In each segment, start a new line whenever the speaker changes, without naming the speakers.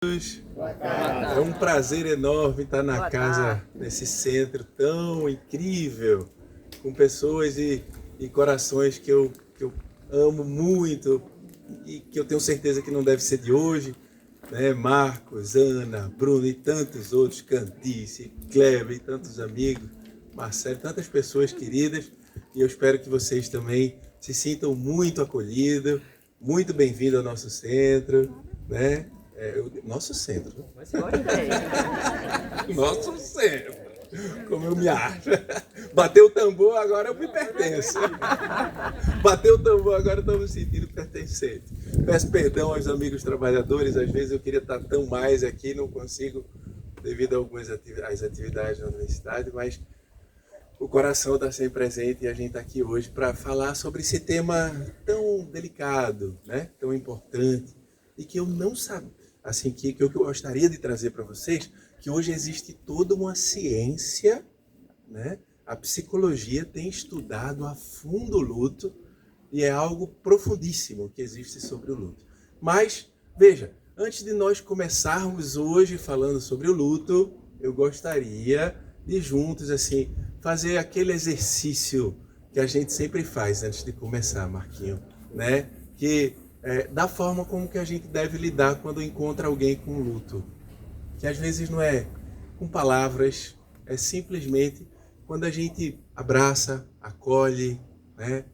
Boa
É
tarde.
um prazer enorme estar na
Boa
casa,
tarde.
nesse centro tão incrível, com pessoas e corações que eu amo muito e que eu tenho certeza que não deve ser de hoje, né? Marcos, Ana, Bruno e tantos outros, Candice, Kleber e tantos amigos, Marcelo, tantas pessoas queridas, e eu espero que vocês também se sintam muito acolhidos, muito bem-vindos ao nosso centro, né? Nosso centro.
Mas gostei.
Nosso centro. Como eu me acho. Bateu o tambor, agora eu me pertenço. Bateu o tambor, agora eu estou me sentindo pertencente. Peço perdão aos amigos trabalhadores, às vezes eu queria estar tão mais aqui, não consigo, devido a algumas atividades na universidade, mas o coração está sempre presente e a gente está aqui hoje para falar sobre esse tema tão delicado, né? Tão importante, e que eu não sabia, assim, que eu gostaria de trazer para vocês, que hoje existe toda uma ciência, né? A psicologia tem estudado a fundo o luto e é algo profundíssimo que existe sobre o luto. Mas, veja, antes de nós começarmos hoje falando sobre o luto, eu gostaria de juntos, assim, fazer aquele exercício que a gente sempre faz antes de começar, Marquinho, né? Que da forma como que a gente deve lidar quando encontra alguém com luto. Que às vezes não é com palavras, é simplesmente quando a gente abraça, acolhe, né?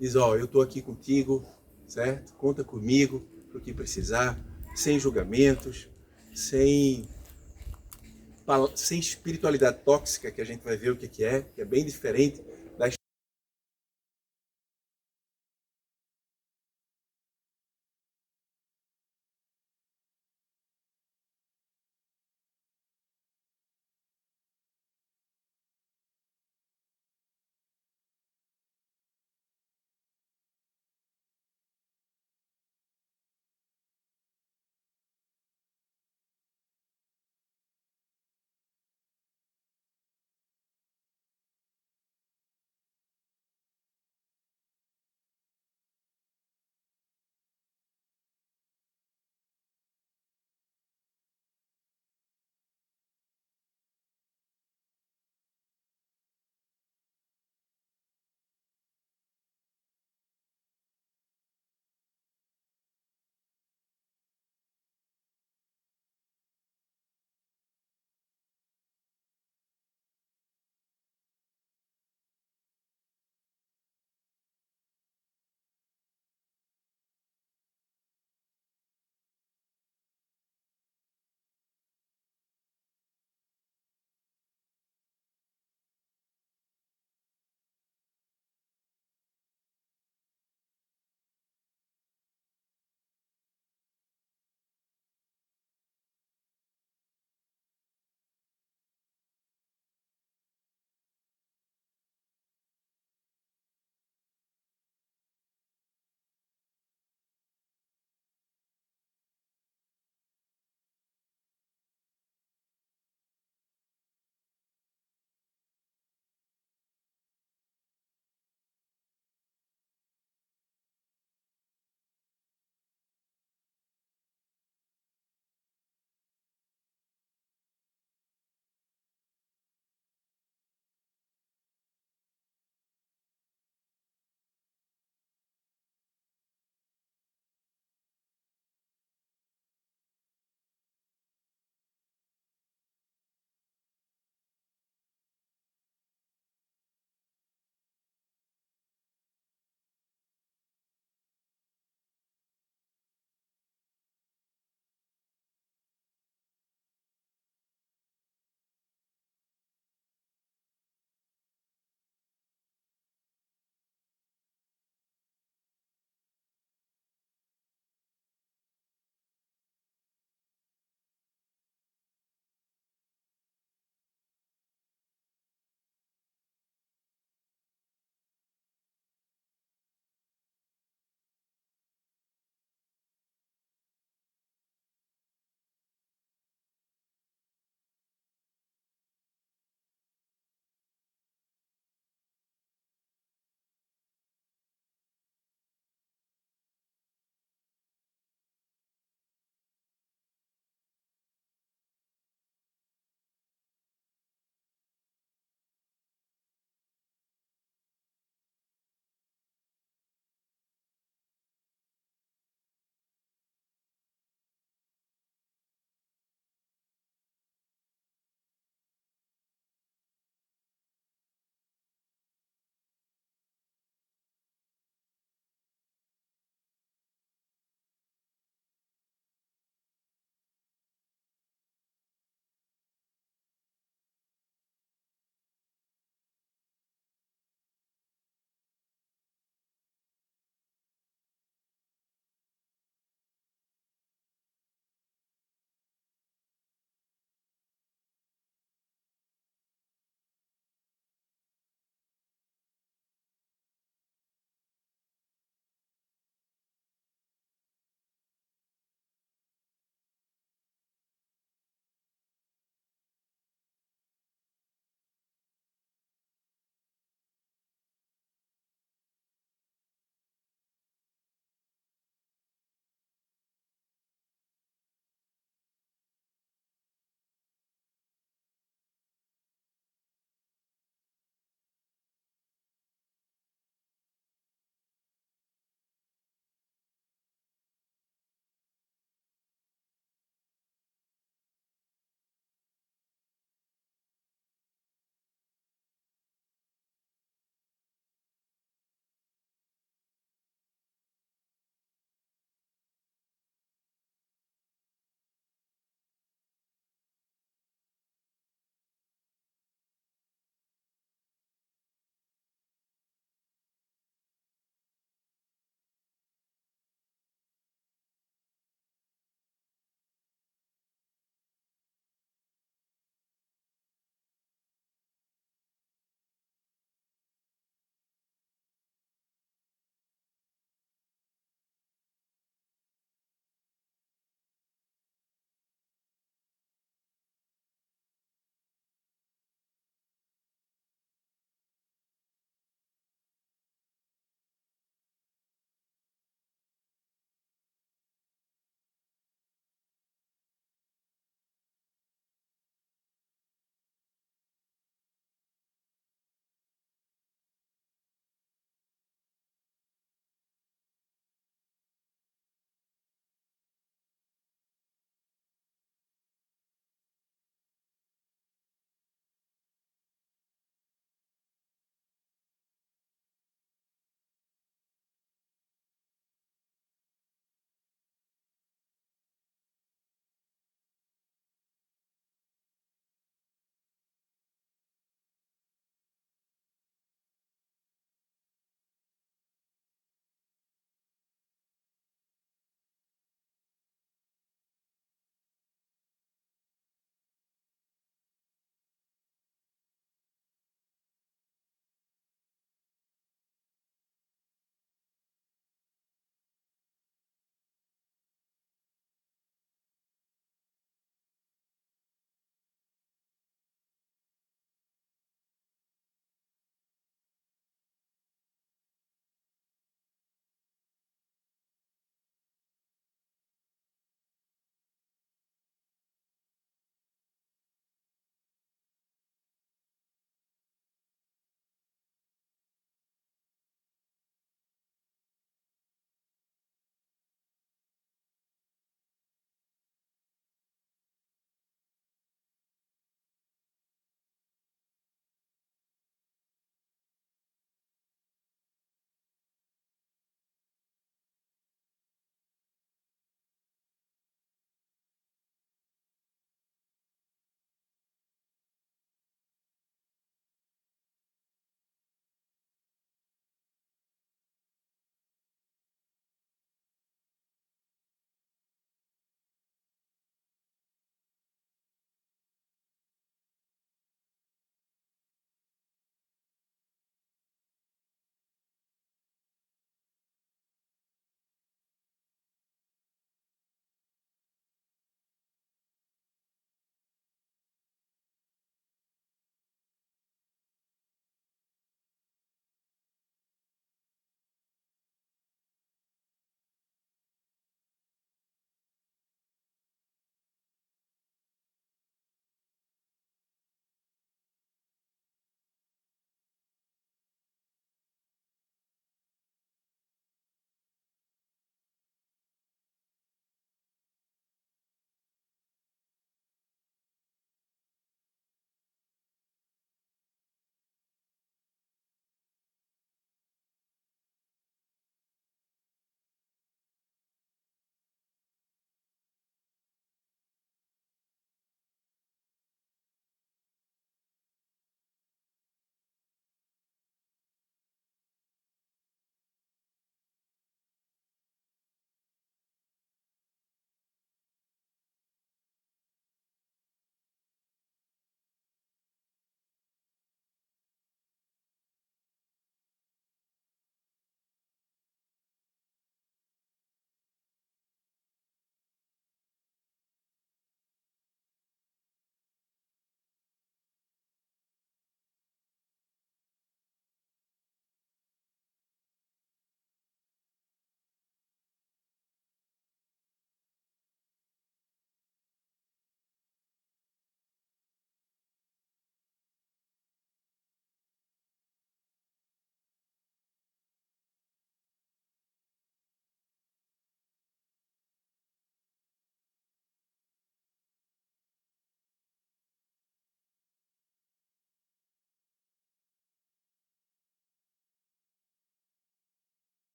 Diz, ó, eu tô aqui contigo, certo? Conta comigo pro que precisar, sem julgamentos, sem sem espiritualidade tóxica, que a gente vai ver o que é, que é bem diferente da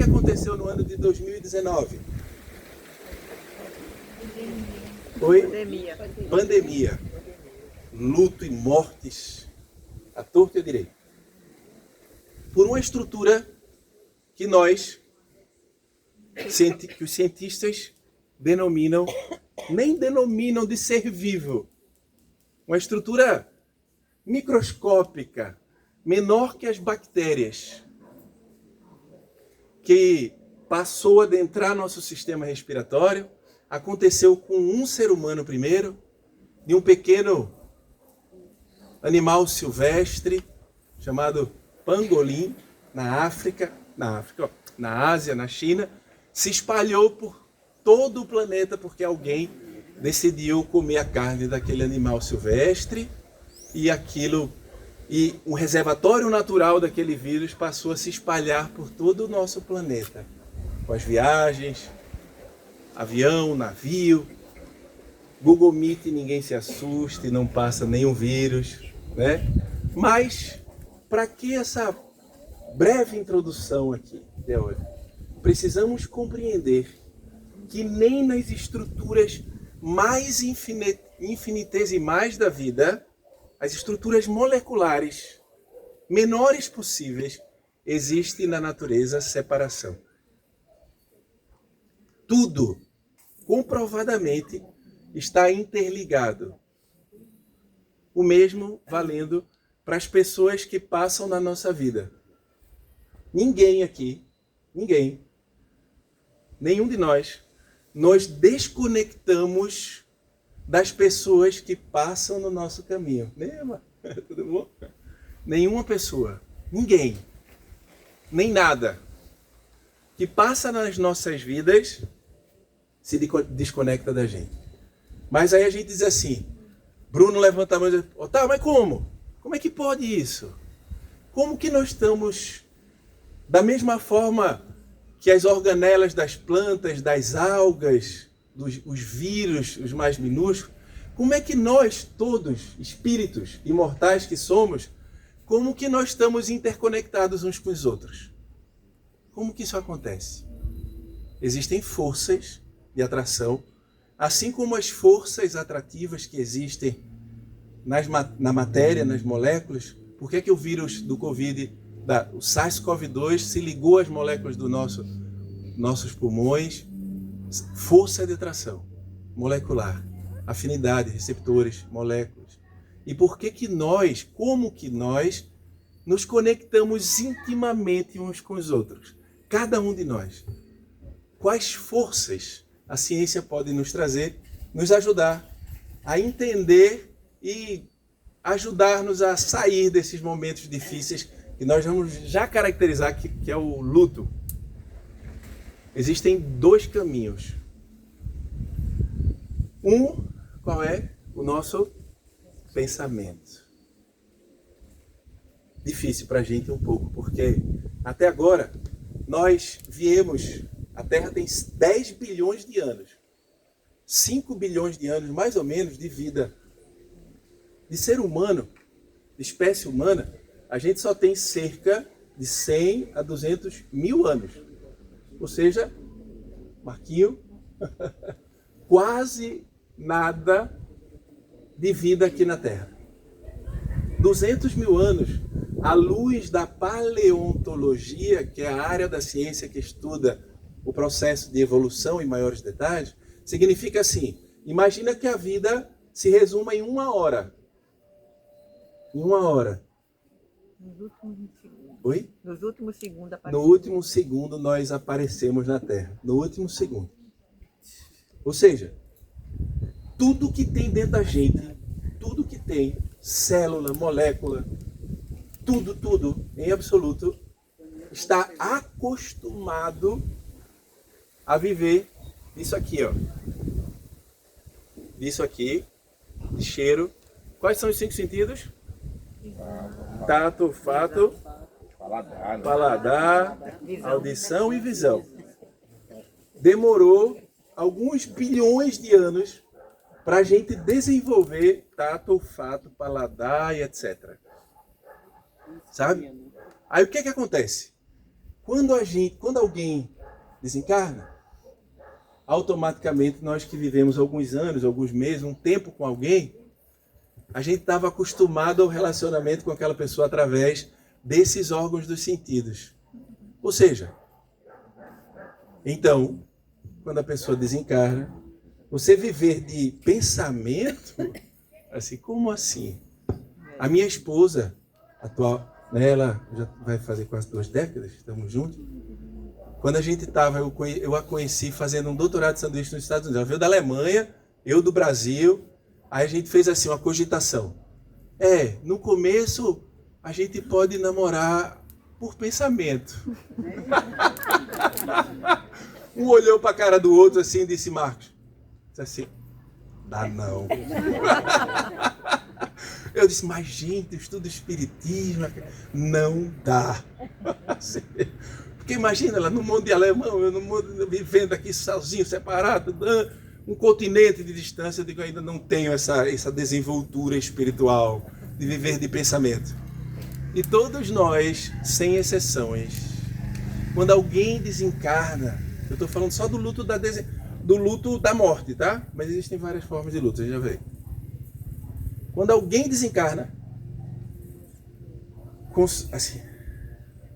aconteceu no ano de 2019? Oi? Pandemia. Luto e mortes à torta e à direita. Por uma estrutura que que os cientistas nem denominam de ser vivo. Uma estrutura microscópica, menor que as bactérias, que passou a adentrar nosso sistema respiratório. Aconteceu com um ser humano primeiro, de um pequeno animal silvestre chamado pangolim, na África, na Ásia, na China, se espalhou por todo o planeta porque alguém decidiu comer a carne daquele animal silvestre e um reservatório natural daquele vírus passou a se espalhar por todo o nosso planeta, com as viagens, avião, navio, Google Meet, ninguém se assuste, não passa nenhum vírus, né? Mas, para que essa breve introdução aqui, teórica? Precisamos compreender que nem nas estruturas mais infinitesimais da vida, as estruturas moleculares menores possíveis, existe na natureza separação. Tudo, comprovadamente, está interligado. O mesmo valendo para as pessoas que passam na nossa vida. Ninguém aqui, nenhum de nós, nos desconectamos das pessoas que passam no nosso caminho. Nema, tudo bom? Nenhuma pessoa, ninguém, nem nada que passa nas nossas vidas se desconecta da gente. Mas aí a gente diz assim, Bruno levanta a mão e diz, tá, mas como? Como é que pode isso? Como que nós estamos da mesma forma que as organelas das plantas, das algas, os vírus, os mais minúsculos, como é que nós todos, espíritos imortais que somos, como que nós estamos interconectados uns com os outros? Como que isso acontece? Existem forças de atração, assim como as forças atrativas que existem na matéria, nas moléculas. Por que o vírus do Covid, o SARS-CoV-2, se ligou às moléculas dos nossos pulmões? Força de atração molecular, afinidade, receptores, moléculas. E por que nós, como que nós, nos conectamos intimamente uns com os outros? Cada um de nós. Quais forças a ciência pode nos trazer, nos ajudar a entender e ajudar-nos a sair desses momentos difíceis que nós vamos já caracterizar que é o luto. Existem dois caminhos. Qual é? O nosso pensamento. Difícil para a gente um pouco, porque até agora nós a Terra tem 10 bilhões de anos. 5 bilhões de anos, mais ou menos, de vida. De ser humano, de espécie humana, a gente só tem cerca de 100 a 200 mil anos. Ou seja, Marquinho, quase nada de vida aqui na Terra. 200 mil anos, à luz da paleontologia, que é a área da ciência que estuda o processo de evolução em maiores detalhes, significa assim, imagina que a vida se resuma em 1 hora. Em 1 hora.
Nos últimos segundos.
Oi?
Nos últimos segundos
No último segundo nós aparecemos na Terra. No último segundo. Ou seja, tudo que tem dentro da gente, tudo que tem, célula, molécula, tudo, em absoluto, está acostumado a viver isso aqui, ó. Isso aqui, de cheiro. Quais são os 5 sentidos? Tato, olfato, paladar, audição e visão. Demorou alguns bilhões de anos para a gente desenvolver tato, olfato, paladar e etc. Sabe? Aí o que acontece? Quando alguém desencarna, automaticamente nós que vivemos alguns anos, alguns meses, um tempo com alguém, a gente estava acostumado ao relacionamento com aquela pessoa através desses órgãos dos sentidos. Ou seja, então, quando a pessoa desencarna, você viver de pensamento, assim, como assim? A minha esposa atual, né, ela já vai fazer quase 2 décadas, estamos juntos. Quando a gente estava, eu a conheci fazendo um doutorado de sanduíche nos Estados Unidos. Ela veio da Alemanha, eu do Brasil. Aí a gente fez assim, uma cogitação. No começo a gente pode namorar por pensamento. Um olhou para a cara do outro assim e disse, Marcos, disse assim, dá não. Eu disse, mas gente, eu estudo espiritismo, não dá. Assim, porque imagina, ela no mundo de alemão, eu no mundo vivendo aqui sozinho, separado, um continente de distância, eu digo, ainda não tenho essa desenvoltura espiritual de viver de pensamento. E todos nós, sem exceções, quando alguém desencarna, eu estou falando só do luto da morte, tá? Mas existem várias formas de luto, a gente já vê. Quando alguém desencarna, assim,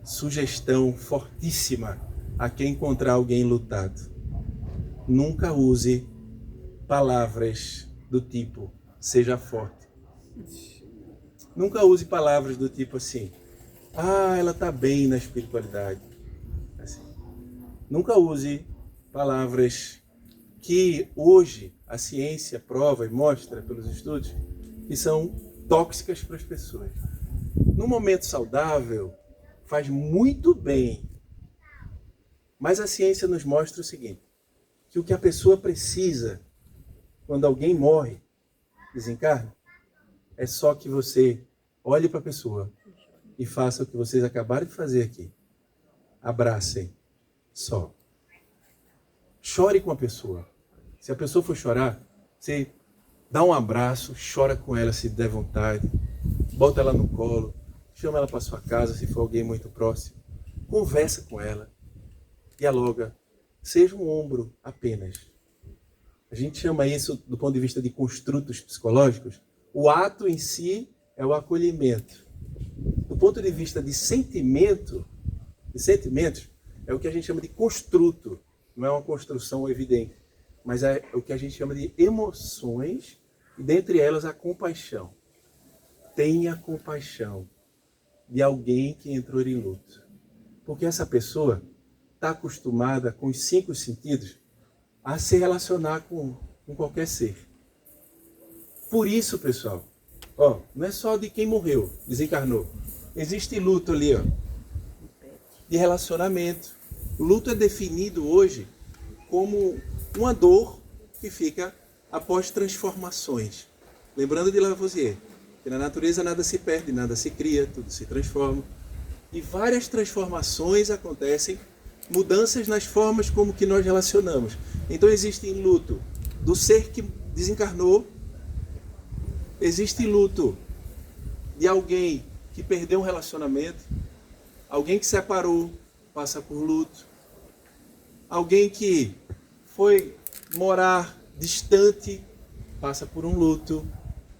sugestão fortíssima a quem encontrar alguém lutado. Nunca use palavras do tipo, seja forte. Nunca use palavras do tipo assim, ela está bem na espiritualidade. Assim. Nunca use palavras que hoje a ciência prova e mostra pelos estudos que são tóxicas para as pessoas. No momento saudável, faz muito bem. Mas a ciência nos mostra o seguinte, que o que a pessoa precisa quando alguém morre, desencarna, é só que você olhe para a pessoa e faça o que vocês acabaram de fazer aqui. Abracem. Só. Chore com a pessoa. Se a pessoa for chorar, você dá um abraço, chora com ela se der vontade, bota ela no colo, chama ela para sua casa se for alguém muito próximo, conversa com ela, dialoga, seja um ombro apenas. A gente chama isso, do ponto de vista de construtos psicológicos, o ato em si é o acolhimento. Do ponto de vista de sentimentos, é o que a gente chama de construto. Não é uma construção evidente, mas é o que a gente chama de emoções, e dentre elas a compaixão. Tenha compaixão de alguém que entrou em luto. Porque essa pessoa está acostumada com os 5 sentidos a se relacionar com qualquer ser. Por isso, pessoal, não é só de quem morreu, desencarnou. Existe luto ali, de relacionamento. O luto é definido hoje como uma dor que fica após transformações. Lembrando de Lavoisier, que na natureza nada se perde, nada se cria, tudo se transforma. E várias transformações acontecem, mudanças nas formas como que nós relacionamos. Então existe luto do ser que desencarnou, existe luto de alguém que perdeu um relacionamento, alguém que separou, passa por luto, alguém que foi morar distante, passa por um luto,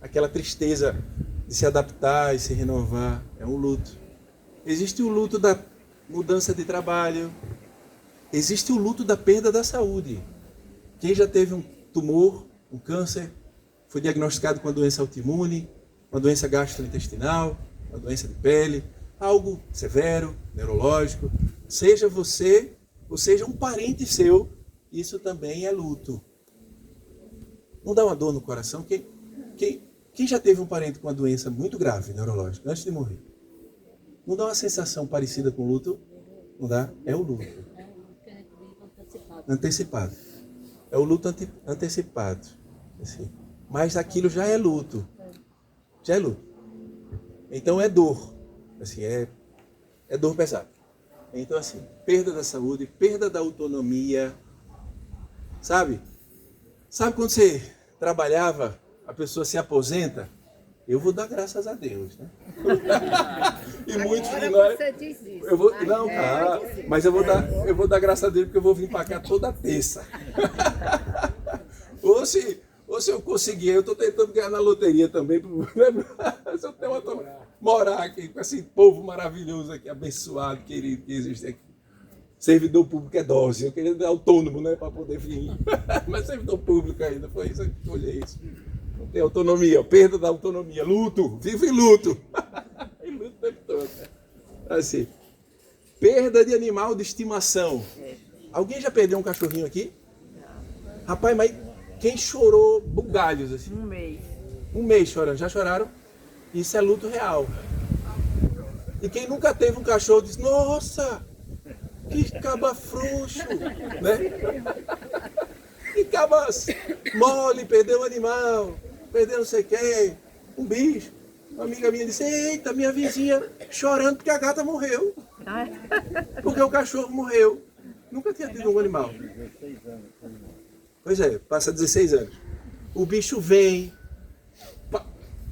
aquela tristeza de se adaptar e se renovar, é um luto. Existe o luto da mudança de trabalho, existe o luto da perda da saúde. Quem já teve um tumor, um câncer, foi diagnosticado com uma doença autoimune, uma doença gastrointestinal, uma doença de pele, algo severo, neurológico, seja você ou seja um parente seu, isso também é luto. Não dá uma dor no coração? Quem já teve um parente com uma doença muito grave, neurológica, antes de morrer? Não dá uma sensação parecida com o luto? Não dá? É o luto. Antecipado. É o luto antecipado. Assim. Mas aquilo já é luto. Já é luto. Então é dor. Assim, é dor pesada. Então assim, perda da saúde, perda da autonomia. Sabe? Sabe quando você trabalhava, a pessoa se aposenta Eu vou dar graças a Deus, né? E muitos de nós.
Você diz isso.
Eu vou, não, tá, mas eu vou dar graças a Deus porque eu vou vir para cá toda terça. ou se eu conseguir, eu estou tentando ganhar na loteria também, se eu tenho morar aqui com esse povo maravilhoso aqui, abençoado, querido, que existe aqui. Servidor público é dose, eu queria dar autônomo, né, para poder vir. Mas servidor público ainda, foi isso que eu olhei isso. Não tem autonomia, perda da autonomia, luto, vivo em luto. Em luto o tempo todo. Assim, perda de animal de estimação. Alguém já perdeu um cachorrinho aqui? Rapaz, mas quem chorou bugalhos assim?
Um mês.
Um mês chorando, já choraram? Isso é luto real. E quem nunca teve um cachorro diz, nossa, que caba frouxo, né? Que caba mole, perdeu o animal, perdeu não sei quem, um bicho. Uma amiga minha disse, eita, minha vizinha chorando porque a gata morreu. Porque o cachorro morreu. Nunca tinha tido um animal. Pois é, passa 16 anos. O bicho vem,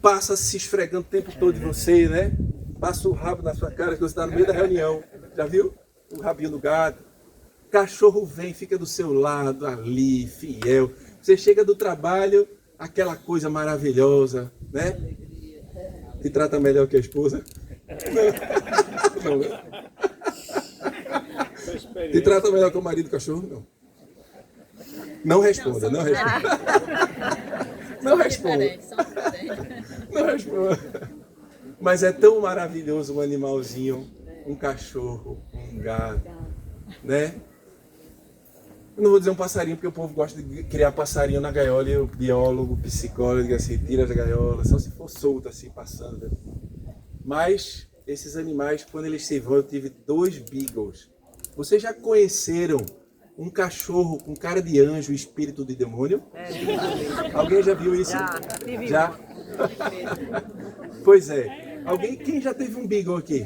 passa se esfregando o tempo todo de você, né? Passa o rabo na sua cara que você está no meio da reunião. Já viu? O rabinho do gato. Cachorro vem, fica do seu lado, ali, fiel. Você chega do trabalho, aquela coisa maravilhosa, né? Te trata melhor que a esposa? Não, né? Te trata melhor que o marido do cachorro? Não. Não responda, não responda. Não responda. Não responda. Mas é tão maravilhoso um animalzinho, um cachorro, um gato, né? Eu não vou dizer um passarinho, porque o povo gosta de criar passarinho na gaiola e o biólogo, o psicólogo, diz assim, tira da gaiola, só se for solto assim, passando. Né? Mas esses animais, quando eles se vão, eu tive 2 beagles. Vocês já conheceram um cachorro com cara de anjo e espírito de demônio? Alguém já viu isso? Já? Pois é. Quem já teve um beagle aqui?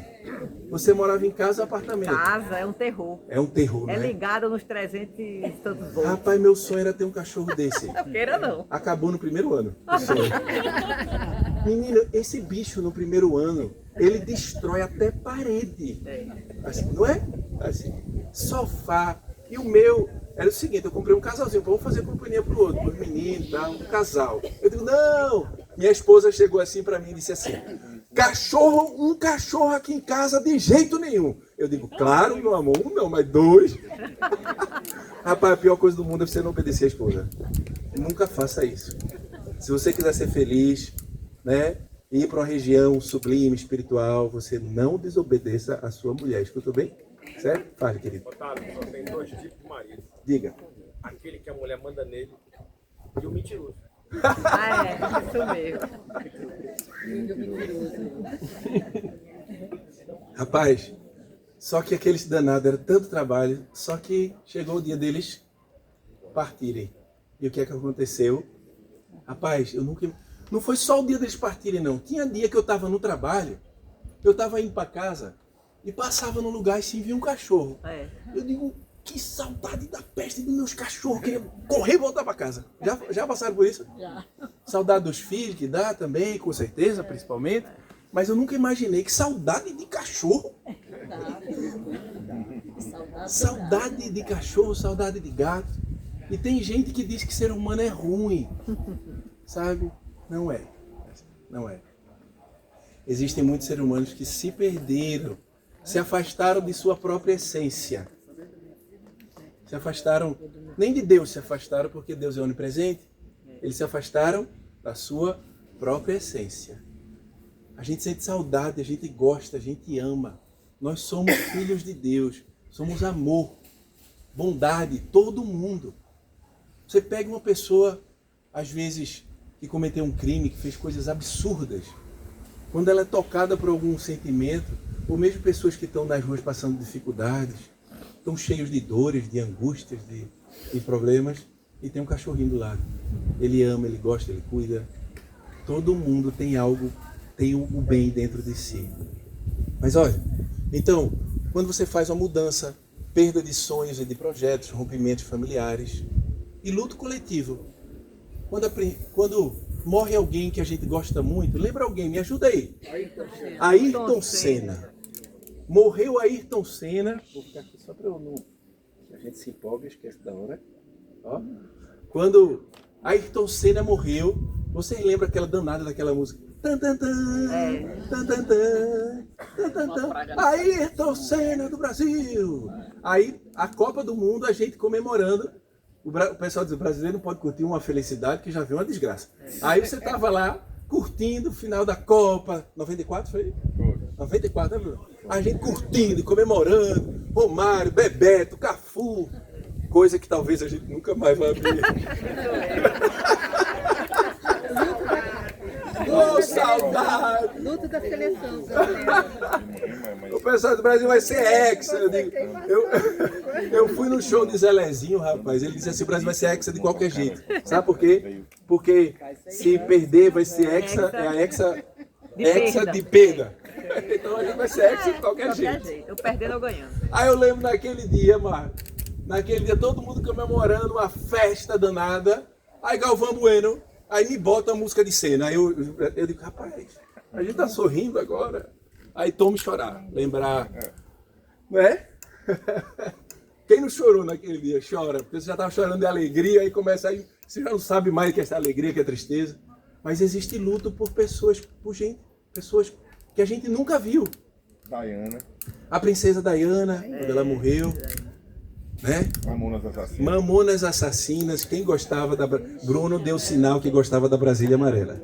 Você morava em casa ou apartamento?
Casa, é um terror.
É um terror, né?
É ligado nos 300 e tantos volts.
Rapaz, meu sonho era ter um cachorro desse.
Queira não.
Acabou no primeiro ano. O sonho. Menino, esse bicho no primeiro ano, ele destrói até parede. Assim, não é? Assim, sofá. E o meu era o seguinte, eu comprei um casalzinho, vamos fazer companhia pro outro, pro menino, tá? Um casal. Eu digo, não! Minha esposa chegou assim pra mim e disse assim, um cachorro aqui em casa de jeito nenhum. Eu digo, claro, meu amor, um não, mas 2. Rapaz, a pior coisa do mundo é você não obedecer a esposa. Nunca faça isso. Se você quiser ser feliz, né, ir para uma região sublime, espiritual, você não desobedeça a sua mulher. Escutou bem? Certo? Fale, querido.
Otávio, só tem 2 tipos de marido.
Diga.
Aquele que a mulher manda nele e o mentiroso.
Isso mesmo.
Rapaz, só que aqueles danados era tanto trabalho, só que chegou o dia deles partirem. E o que é que aconteceu? Rapaz, não foi só o dia deles partirem, não. Tinha dia que eu estava no trabalho, eu estava indo para casa e passava num lugar e se via um cachorro. Eu digo, que saudade da peste dos meus cachorros, queria correr e voltar para casa. Já passaram por isso? Já. Saudade dos filhos, que dá também, com certeza, principalmente. Mas eu nunca imaginei que saudade de cachorro. Saudade de cachorro, saudade de gato. E tem gente que diz que ser humano é ruim. Sabe? Não é. Não é. Existem muitos seres humanos que se perderam, se afastaram de sua própria essência. Se afastaram, nem de Deus se afastaram, porque Deus é onipresente. Eles se afastaram da sua própria essência. A gente sente saudade, a gente gosta, a gente ama. Nós somos filhos de Deus, somos amor, bondade, todo mundo. Você pega uma pessoa, às vezes, que cometeu um crime, que fez coisas absurdas. Quando ela é tocada por algum sentimento, ou mesmo pessoas que estão nas ruas passando dificuldades, estão cheios de dores, de angústias, de problemas, e tem um cachorrinho do lado. Ele ama, ele gosta, ele cuida. Todo mundo tem algo, tem o bem dentro de si. Mas olha, então, quando você faz uma mudança, perda de sonhos e de projetos, rompimentos familiares e luto coletivo, quando morre alguém que a gente gosta muito. Lembra alguém? Me ajuda aí. Ayrton Senna. Morreu Ayrton Senna. Vou ficar aqui só para eu não... A gente se empolga e esquece da hora. Ó. Quando Ayrton Senna morreu, vocês lembram aquela danada daquela música? Tan, tan, tan, tan, tan, tan, tan, tan, tan. Ayrton Senna do Brasil. Aí, a Copa do Mundo, a gente comemorando. O pessoal diz, o brasileiro não pode curtir uma felicidade que já viu uma desgraça. Aí você estava lá, curtindo o final da Copa. 94 foi? 94, né, Bruno? A gente curtindo e comemorando. Romário, Bebeto, Cafu. Coisa que talvez a gente nunca mais vai ver. Oh, saudade!
Luto da seleção.
O pessoal do Brasil vai ser hexa. Eu fui no show de Zelezinho, rapaz. Ele disse assim: o Brasil vai ser hexa de qualquer jeito. Sabe por quê? Porque se perder, vai ser hexa, é a hexa de perda. Então a gente vai ser hexa de qualquer jeito.
Eu perdendo ou ganhando.
Aí eu lembro naquele dia, Marco. Naquele dia, todo mundo comemorando uma festa danada. Aí Galvão Bueno. Aí me bota a música de Senna. Aí eu digo, rapaz, a gente tá sorrindo agora. Aí tome chorar, lembrar. Não é? Quem não chorou naquele dia, chora. Porque você já estava chorando de alegria, aí começa aí. Você já não sabe mais o que é essa alegria, que é tristeza. Mas existe luto por pessoas, por gente, pessoas que a gente nunca viu.
Diana.
A princesa Diana, quando ela morreu. Né?
Mamonas Assassinas.
Mamonas Assassinas. Quem gostava da... Bruno deu sinal que gostava da Brasília Amarela.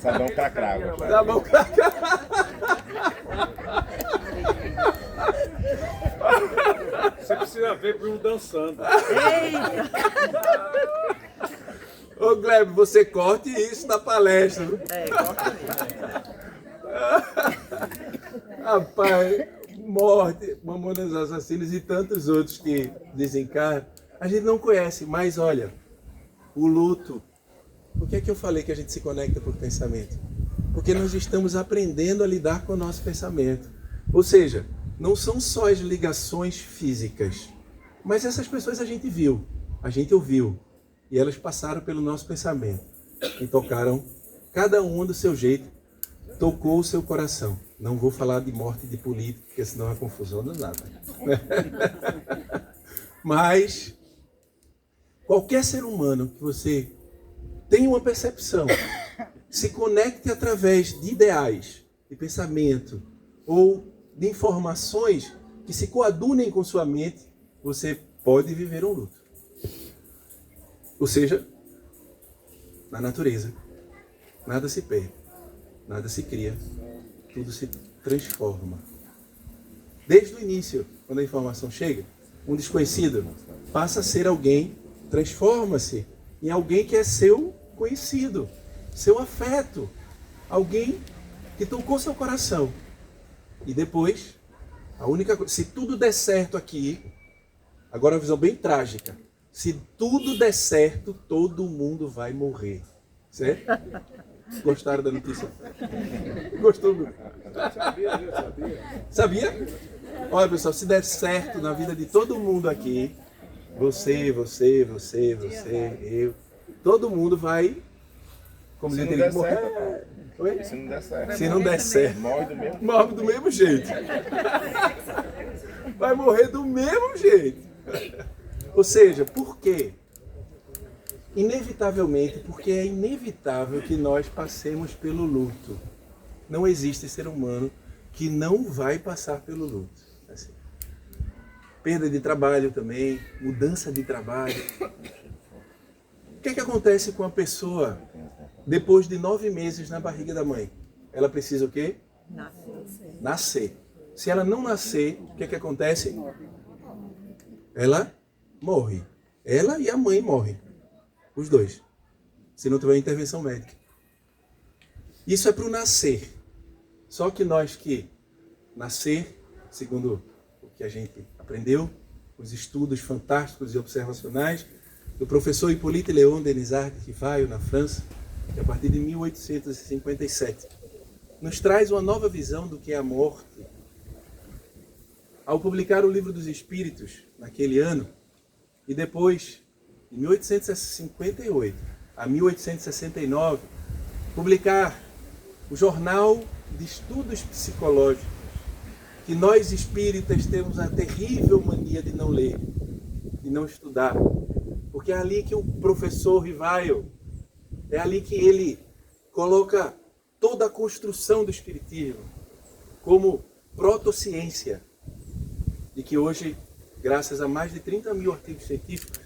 Sabão Cracrava.
Sabão Cracrava.
Você precisa ver Bruno dançando.
Ô Gleb, você corte isso na palestra.
Corta mesmo.
Rapaz, morte, Mamonas Assassinas e tantos outros que desencarnam, a gente não conhece, mas olha, o luto. Por que é que eu falei que a gente se conecta por pensamento? Porque nós estamos aprendendo a lidar com o nosso pensamento. Ou seja, não são só as ligações físicas, mas essas pessoas a gente viu, a gente ouviu, e elas passaram pelo nosso pensamento e tocaram, cada um do seu jeito, tocou o seu coração. Não vou falar de morte de político, porque senão é confusão danada. Mas qualquer ser humano que você tenha uma percepção, se conecte através de ideais, de pensamento ou de informações que se coadunem com sua mente, você pode viver um luto. Ou seja, na natureza, nada se perde, nada se cria, tudo se transforma. Desde o início, quando a informação chega, um desconhecido passa a ser alguém, transforma-se em alguém que é seu conhecido, seu afeto, alguém que tocou seu coração. E depois, a única coisa, se tudo der certo aqui, agora uma visão bem trágica, se tudo der certo, todo mundo vai morrer. Certo? Gostaram da notícia? Gostou, Bruno? Sabia? Olha, pessoal, se der certo na vida de todo mundo aqui, você, eu, todo mundo vai, como
Se
diz
não
ele,
der
morrer.
certo,
Oi?
Se não der certo.
Se não der certo,
Morre do mesmo
jeito. Vai morrer do mesmo jeito. Ou seja, por quê? Inevitavelmente, porque é inevitável que nós passemos pelo luto. Não existe ser humano que não vai passar pelo luto. Assim. Perda de trabalho também, mudança de trabalho. O que é que acontece com a pessoa depois de 9 meses na barriga da mãe? Ela precisa o quê? Nascer. Se ela não nascer, o que é que acontece? Ela morre. Ela e a mãe morrem. Os dois. Se não tiver intervenção médica. Isso é para o nascer. Só que nós que nascer, segundo o que a gente aprendeu, os estudos fantásticos e observacionais do professor Hippolyte Léon Denisard Rivaio, na França, que a partir de 1857 nos traz uma nova visão do que é a morte. Ao publicar o Livro dos Espíritos, naquele ano, e depois, em 1858, a 1869, publicar o Jornal de Estudos Psicológicos, que nós espíritas temos a terrível mania de não ler, de não estudar, porque é ali que o professor Rivaio, é ali que ele coloca toda a construção do espiritismo como protociência, e que hoje, graças a mais de 30 mil artigos científicos,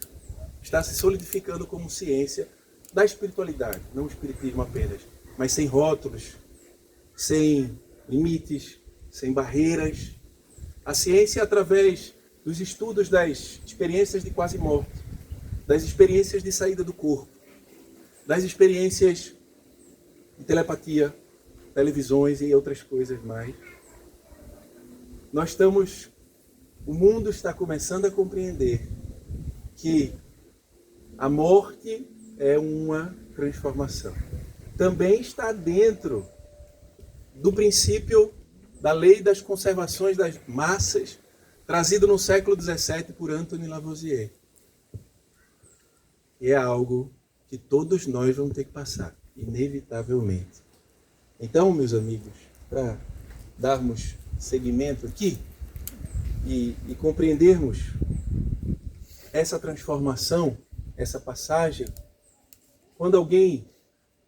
está se solidificando como ciência da espiritualidade, não o espiritismo apenas, mas sem rótulos, sem limites, sem barreiras. A ciência, através dos estudos das experiências de quase morte, das experiências de saída do corpo, das experiências de telepatia, televisões e outras coisas mais. O mundo está começando a compreender que a morte é uma transformação. Também está dentro do princípio da lei das conservações das massas, trazido no século XVII por Anthony Lavoisier. E é algo que todos nós vamos ter que passar, inevitavelmente. Então, meus amigos, para darmos seguimento aqui e compreendermos essa transformação, essa passagem, quando alguém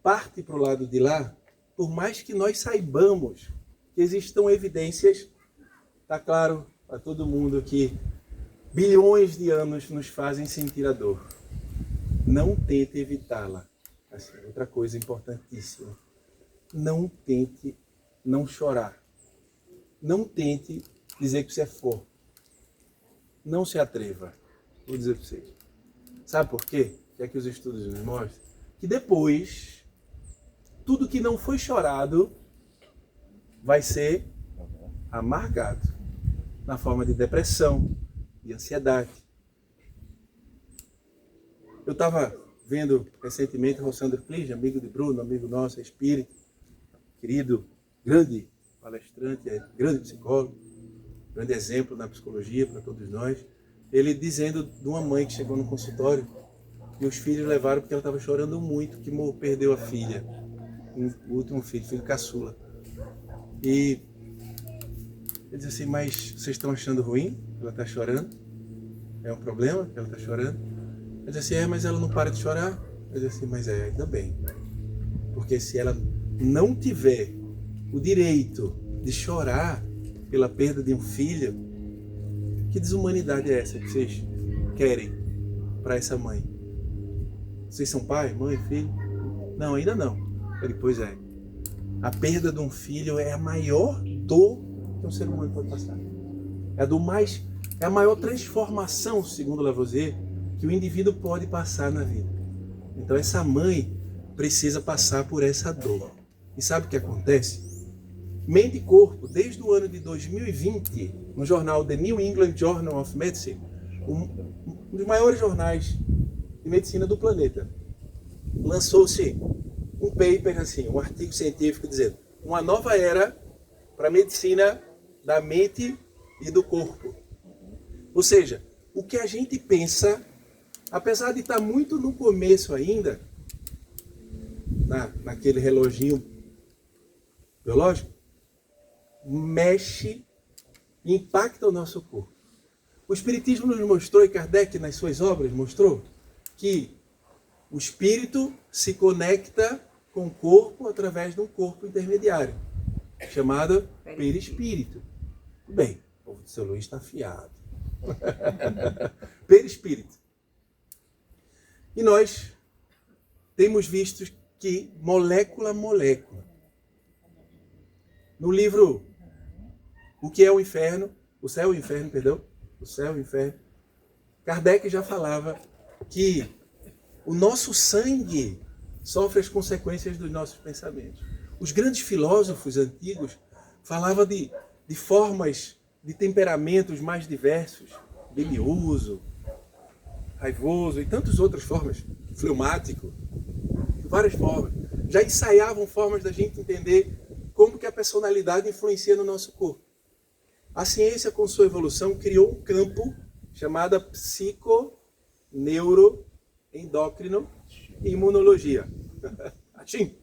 parte para o lado de lá, por mais que nós saibamos que existam evidências, está claro para todo mundo que bilhões de anos nos fazem sentir a dor. Não tente evitá-la. Assim, outra coisa importantíssima. Não tente não chorar. Não tente dizer que você é forte. Não se atreva. Vou dizer para vocês. Sabe por quê? Que é que os estudos nos mostram? Que depois, tudo que não foi chorado vai ser amargado. Na forma de depressão, de ansiedade. Eu estava vendo recentemente o Rossandro Plige, amigo de Bruno, amigo nosso, é espírita, querido, grande palestrante, grande psicólogo, grande exemplo na psicologia para todos nós. Ele dizendo de uma mãe que chegou no consultório e os filhos levaram porque ela estava chorando muito, que perdeu a filha, o último filho caçula. E ele disse assim, mas vocês estão achando ruim? Ela está chorando? É um problema que ela está chorando? Ele disse assim, mas ela não para de chorar? Ele disse assim, mas ainda bem. Porque se ela não tiver o direito de chorar pela perda de um filho, que desumanidade é essa que vocês querem para essa mãe? Vocês são pai, mãe, filho? Não, ainda não. Ele, pois é. A perda de um filho é a maior dor que um ser humano pode passar. É a maior transformação, segundo Lavoisier, que o indivíduo pode passar na vida. Então essa mãe precisa passar por essa dor. E sabe o que acontece? Mente e Corpo, desde o ano de 2020, no jornal The New England Journal of Medicine, um dos maiores jornais de medicina do planeta, lançou-se um paper, assim, um artigo científico dizendo uma nova era para a medicina da mente e do corpo. Ou seja, o que a gente pensa, apesar de estar muito no começo ainda, naquele reloginho biológico, mexe e impacta o nosso corpo. O Espiritismo nos mostrou, e Kardec nas suas obras mostrou, que o espírito se conecta com o corpo através de um corpo intermediário, chamado perispírito. Bem, o povo do seu Luiz está afiado. Perispírito. E nós temos visto que molécula a molécula. No livro O que é o Inferno, o Céu e o Inferno, perdão, o Céu e o Inferno, Kardec já falava que o nosso sangue sofre as consequências dos nossos pensamentos. Os grandes filósofos antigos falavam de formas de temperamentos mais diversos, bilioso, raivoso e tantas outras formas, fleumático, várias formas. Já ensaiavam formas da gente entender como que a personalidade influencia no nosso corpo. A ciência, com sua evolução, criou um campo chamado psiconeuroendócrino, imunologia. Achim.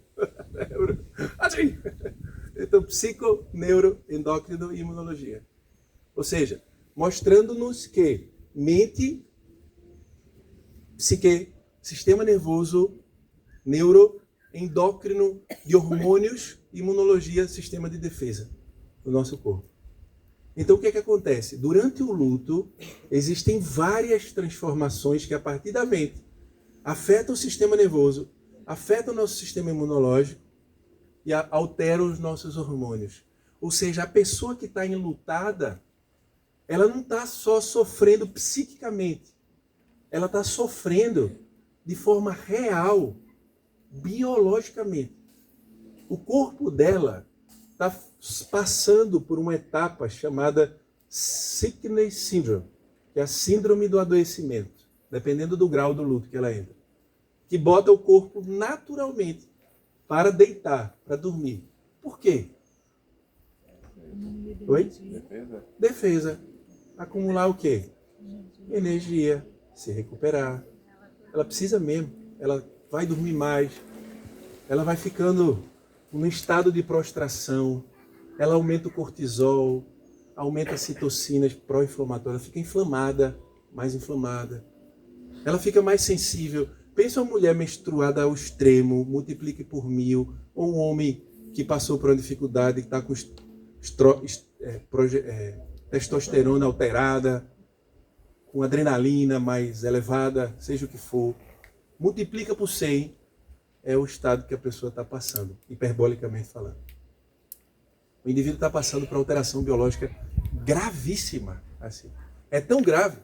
Achim. Então, psico, neuro, endócrino e imunologia. Ou seja, mostrando-nos que mente, psique, sistema nervoso, neuro, endócrino, de hormônios, imunologia, sistema de defesa do nosso corpo. Então, o que é que acontece? Durante o luto, existem várias transformações que, a partir da mente, afetam o sistema nervoso, afetam o nosso sistema imunológico e alteram os nossos hormônios. Ou seja, a pessoa que está enlutada, ela não está só sofrendo psiquicamente, ela está sofrendo de forma real, biologicamente. O corpo dela está passando por uma etapa chamada Sickness Syndrome, que é a síndrome do adoecimento, dependendo do grau do luto que ela entra, que bota o corpo naturalmente para deitar, para dormir. Por quê? Oi?
Defesa.
Defesa. Acumular o quê? Energia, se recuperar. Ela precisa mesmo. Ela vai dormir mais. Ela vai ficando num estado de prostração. Ela aumenta o cortisol, aumenta as citocinas pró-inflamatórias. Ela fica inflamada, mais inflamada. Ela fica mais sensível. Pensa uma mulher menstruada ao extremo, multiplique por 1000. Ou um homem que passou por uma dificuldade, que está com testosterona alterada, com adrenalina mais elevada, seja o que for. Multiplica por 100, é o estado que a pessoa está passando, hiperbolicamente falando. O indivíduo está passando por alteração biológica gravíssima. Assim. É tão grave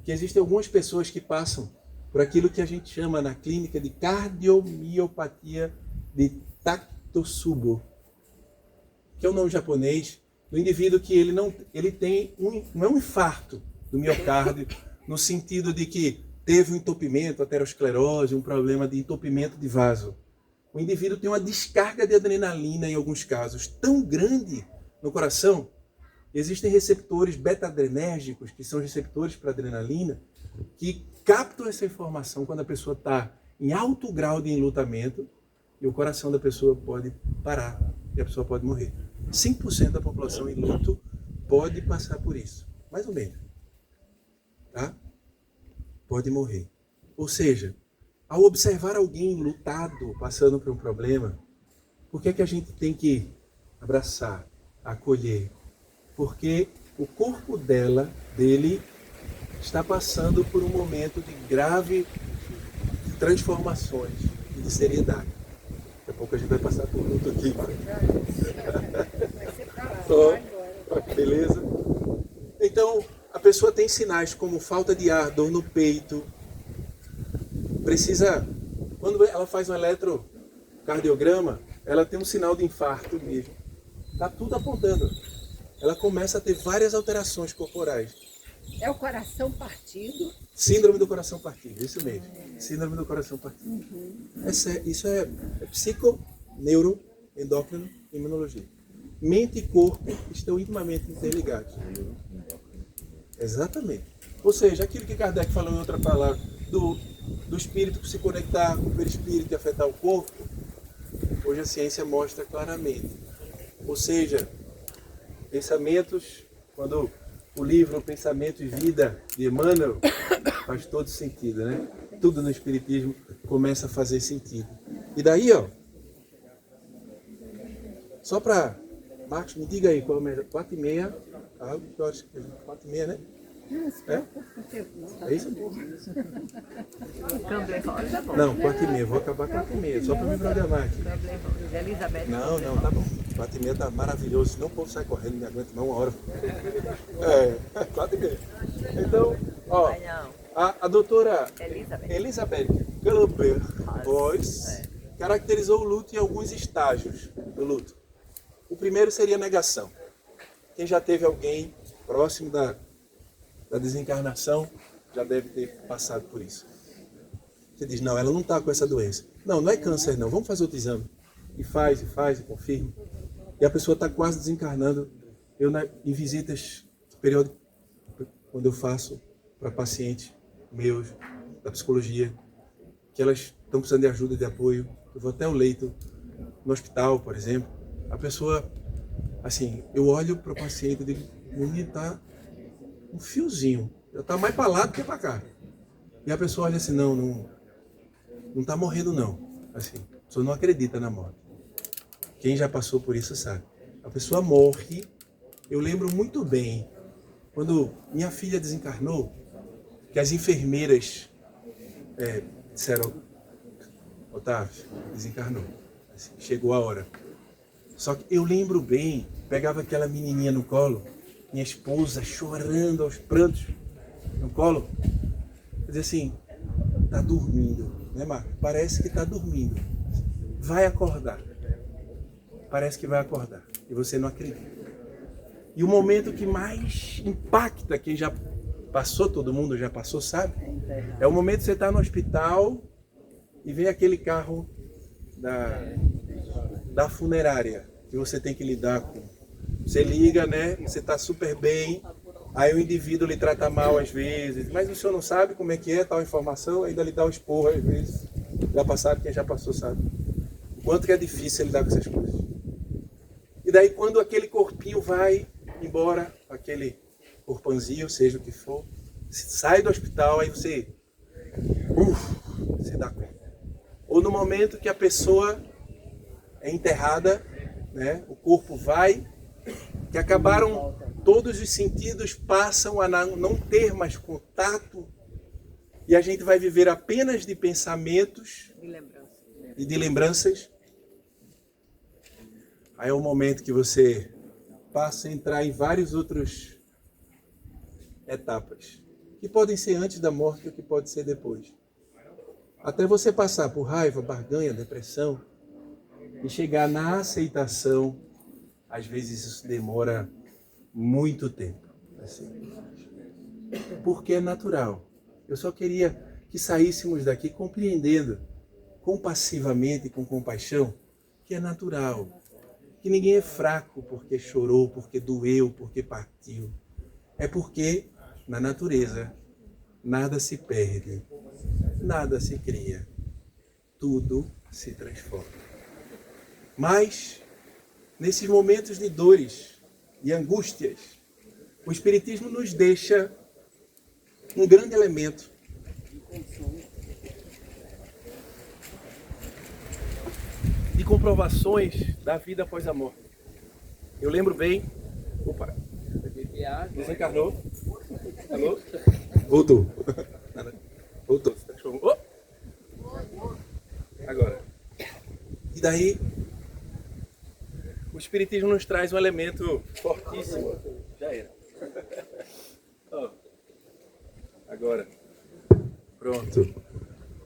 que existem algumas pessoas que passam por aquilo que a gente chama na clínica de cardiomiopatia de Takotsubo, que é o nome japonês do indivíduo que ele tem não é um infarto do miocárdio, no sentido de que teve um entupimento, aterosclerose, um problema de entupimento de vaso. O indivíduo tem uma descarga de adrenalina, em alguns casos, tão grande no coração. Existem receptores beta-adrenérgicos, que são receptores para adrenalina, que captam essa informação quando a pessoa está em alto grau de enlutamento e o coração da pessoa pode parar e a pessoa pode morrer. 5% da população em luto pode passar por isso, mais ou menos. Tá? Pode morrer. Ou seja, ao observar alguém lutado, passando por um problema, por que é que a gente tem que abraçar, acolher? Porque o corpo dele, está passando por um momento de grave transformações e de seriedade. Daqui a pouco a gente vai passar por luto aqui. Beleza? Então, a pessoa tem sinais como falta de ar, dor no peito. Precisa, quando ela faz um eletrocardiograma, ela tem um sinal de infarto mesmo. Está tudo apontando. Ela começa a ter várias alterações corporais.
É o coração partido?
Síndrome do coração partido, isso mesmo. Síndrome do coração partido. Isso é psico, neuro, endócrino e imunologia. Mente e corpo estão intimamente interligados. Exatamente. Ou seja, aquilo que Kardec falou em outra palavra, do espírito se conectar com o perispírito e afetar o corpo, hoje a ciência mostra claramente. Ou seja, pensamentos, quando o livro Pensamento e Vida de Emmanuel faz todo sentido, né? Tudo no espiritismo começa a fazer sentido. E daí, ó, só para Marcos, me diga aí qual é o melhor. 4h30, tá? 4h30, né? É isso?
Câmbio rosa, bom.
Não, 4h30, vou acabar 4h30, só para me programar aqui.
Câmbio rosa. Elizabeth.
Não, tá bom. 4h30 tá maravilhoso, senão o povo sai correndo, não aguenta não, 1 hora. 4h30. Então, ó,
Ai, não.
a doutora
Elizabeth.
Gilbert Boyce caracterizou o luto em alguns estágios do luto. O primeiro seria a negação. Quem já teve alguém próximo da desencarnação já deve ter passado por isso. Você diz, não, ela não está com essa doença. Não é câncer não, vamos fazer outro exame. E faz, e confirma. E a pessoa está quase desencarnando. Eu, em visitas periódicas, quando eu faço para pacientes meus, da psicologia, que elas estão precisando de ajuda, de apoio. Eu vou até o leito, no hospital, por exemplo. A pessoa, assim, eu olho para o paciente e digo, o menino está um fiozinho, já está mais para lá do que para cá. E a pessoa olha assim, não está morrendo não. Assim, a pessoa não acredita na morte. Quem já passou por isso sabe. A pessoa morre. Eu lembro muito bem, quando minha filha desencarnou, que as enfermeiras disseram, Otávio, desencarnou. Assim, chegou a hora. Só que eu lembro bem, pegava aquela menininha no colo, minha esposa chorando aos prantos no colo. Eu dizia assim, tá dormindo, né, Marcos? Parece que tá dormindo. Vai acordar. Parece que vai acordar. E você não acredita. E o momento que mais impacta, quem já passou, todo mundo já passou, sabe? É o momento que você está no hospital e vem aquele carro da funerária que você tem que lidar com. Você liga, né? Você está super bem. Aí o indivíduo lhe trata mal às vezes. Mas o senhor não sabe como é que é tal informação, ainda lhe dá o esporro às vezes. Já passaram, quem já passou sabe. O quanto que é difícil lidar com essas coisas. E daí quando aquele corpinho vai embora, aquele corpãozinho, seja o que for, sai do hospital, aí você dá conta. Ou no momento que a pessoa é enterrada, né, o corpo vai, que acabaram, todos os sentidos passam a não ter mais contato, e a gente vai viver apenas de pensamentos e de lembranças. Aí é o momento que você passa a entrar em várias outras etapas, que podem ser antes da morte ou que pode ser depois. Até você passar por raiva, barganha, depressão e chegar na aceitação, às vezes isso demora muito tempo. Assim. Porque é natural. Eu só queria que saíssemos daqui compreendendo compassivamente, com compaixão, que é natural. Que ninguém é fraco porque chorou, porque doeu, porque partiu. É porque, na natureza, nada se perde, nada se cria, tudo se transforma. Mas, nesses momentos de dores e angústias, o Espiritismo nos deixa um grande elemento de comprovações da vida após a morte. Eu lembro bem... Opa! Desencarnou? Alô? Voltou. Voltou. Se transformou. Oh! Agora. E daí, o Espiritismo nos traz um elemento fortíssimo. Já era. Oh. Agora. Pronto.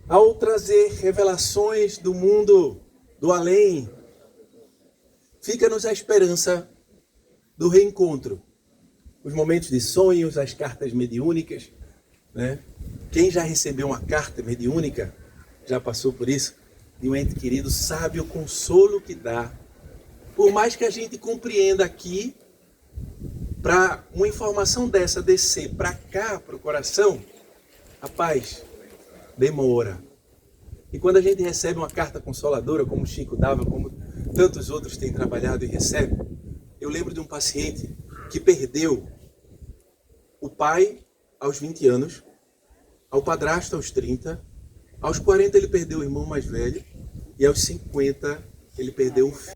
Ao trazer revelações do mundo do além, fica-nos a esperança do reencontro. Os momentos de sonhos, as cartas mediúnicas, né? Quem já recebeu uma carta mediúnica, já passou por isso, de um ente querido, sabe o consolo que dá. Por mais que a gente compreenda aqui, para uma informação dessa descer para cá, para o coração, rapaz, demora. E quando a gente recebe uma carta consoladora, como o Chico dava, como tantos outros têm trabalhado e recebem, eu lembro de um paciente que perdeu o pai aos 20 anos, ao padrasto aos 30, aos 40 ele perdeu o irmão mais velho, e aos 50 ele perdeu o filho.